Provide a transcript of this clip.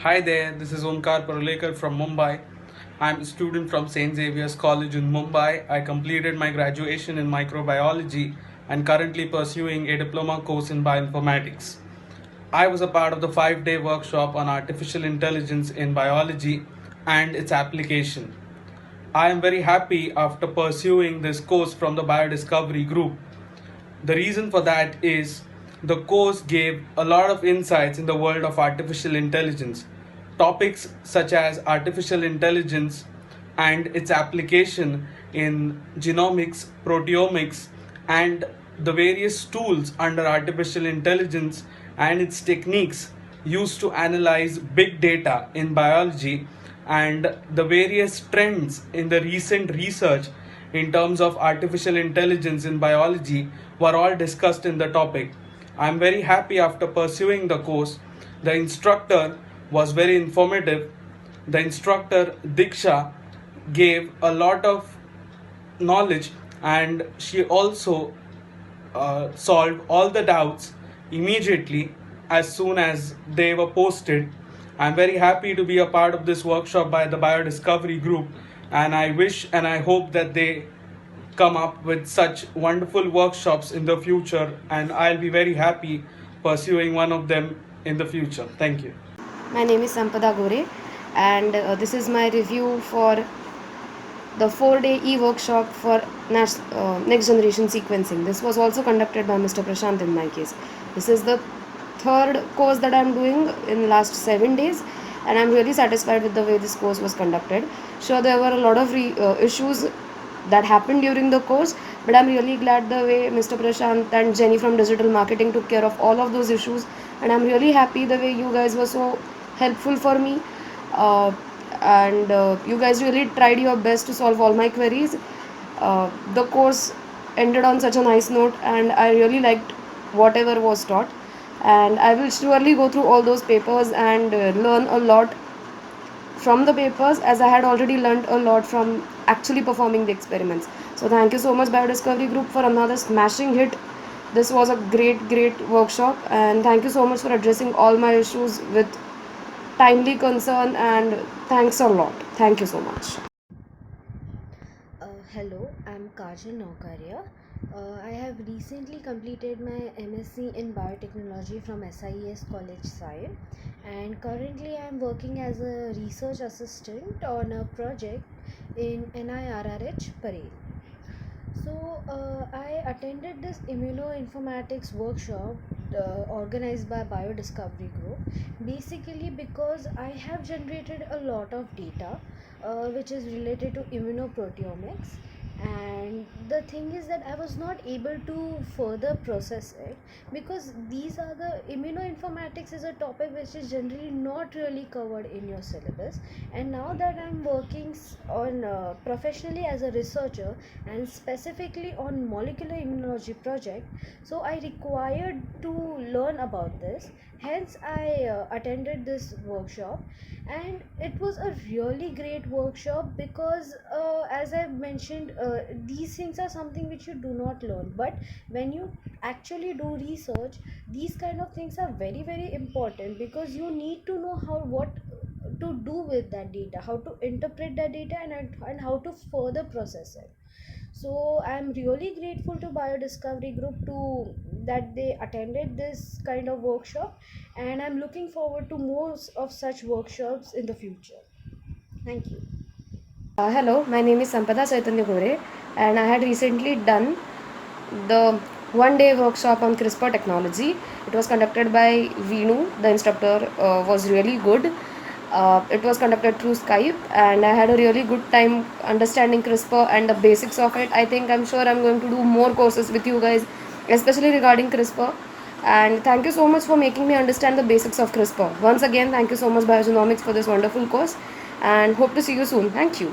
Hi there, this is Omkar Parulekar from Mumbai. I'm a student from St. Xavier's College in Mumbai. I completed my graduation in microbiology and currently pursuing a diploma course in bioinformatics. I was a part of the 5-day workshop on artificial intelligence in biology and its application. I am very happy after pursuing this course from the biodiscovery group. The reason for that is the course gave a lot of insights in the world of artificial intelligence. Topics such as artificial intelligence and its application in genomics, proteomics, and the various tools under artificial intelligence and its techniques used to analyze big data in biology, and the various trends in the recent research in terms of artificial intelligence in biology were all discussed in the topic. I'm very happy after pursuing the course. The instructor was very informative. The instructor Diksha gave a lot of knowledge, and she also solved all the doubts immediately as soon as they were posted. I'm very happy to be a part of this workshop by the Biodiscovery Group, and I wish and I hope that they come up with such wonderful workshops in the future, and I'll be very happy pursuing one of them in the future. Thank you. My name is Sampada Gore, and this is my review for the 4-day e-workshop for next generation sequencing. This was also conducted by Mr. Prashant in my case. This is the third course that I'm doing in last 7 days, and I'm really satisfied with the way this course was conducted. Sure, there were a lot of issues that happened during the course, but I'm really glad the way Mr. Prashant and Jenny from digital marketing took care of all of those issues, and I'm really happy the way you guys were so helpful for me. uh, and you guys really tried your best to solve all my queries. The course ended on such a nice note, and I really liked whatever was taught, and I will surely go through all those papers and learn a lot from the papers, as I had already learned a lot from actually performing the experiments. So thank you so much, Biodiscovery Group, for another smashing hit. This was a great workshop, and thank you so much for addressing all my issues with timely concern, and thanks a lot. Thank you so much. Hello, I'm Kajal Naukaria. I have recently completed my MSc in Biotechnology from SIES College side, and currently I am working as a research assistant on a project in NIRRH Parel. I attended this Immunoinformatics workshop organized by Biodiscovery Group, basically because I have generated a lot of data which is related to immunoproteomics, and the thing is that I was not able to further process it because these are the immunoinformatics is a topic which is generally not really covered in your syllabus. And now that I'm working on professionally as a researcher and specifically on molecular immunology project, so I required to learn about this. Hence I attended this workshop, and it was a really great workshop because as I mentioned, these things are something which you do not learn, but when you actually do research, these kind of things are very important because you need to know what to do with that data, how to interpret that data, and how to further process it. So I'm really grateful to Biodiscovery Group to that they attended this kind of workshop, and I'm looking forward to more of such workshops in the future. Thank you. Hello, my name is Sampada Chaitanya Gore, and I had recently done the 1-day workshop on CRISPR technology. It was conducted by Veenu. The instructor was really good. It was conducted through Skype, and I had a really good time understanding CRISPR and the basics of it. I'm sure I'm going to do more courses with you guys, especially regarding CRISPR. And thank you so much for making me understand the basics of CRISPR. Once again, thank you so much, Biogenomics, for this wonderful course, and hope to see you soon. Thank you.